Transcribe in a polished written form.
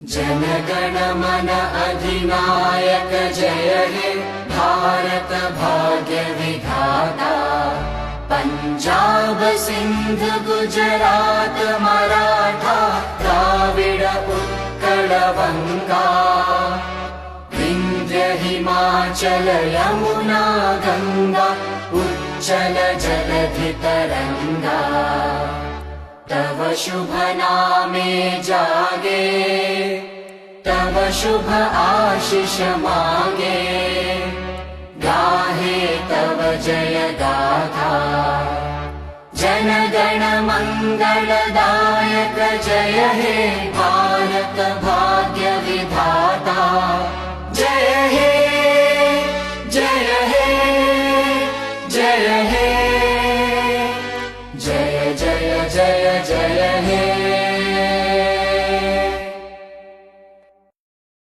जन गण मन अधिनायक जय हे भारत भाग्य विधाता। पंजाब सिंध गुजरात मराठा द्राविड उत्कल बंगा। विंध्य हिमाचल यमुना गंगा उच्चल जलधि तरंगा। तव शुभ नामे जागे तव शुभ आशीष मांगे। गाहे तव जय गाथा जन गण मंगलदायक जय हे भारत भाग्य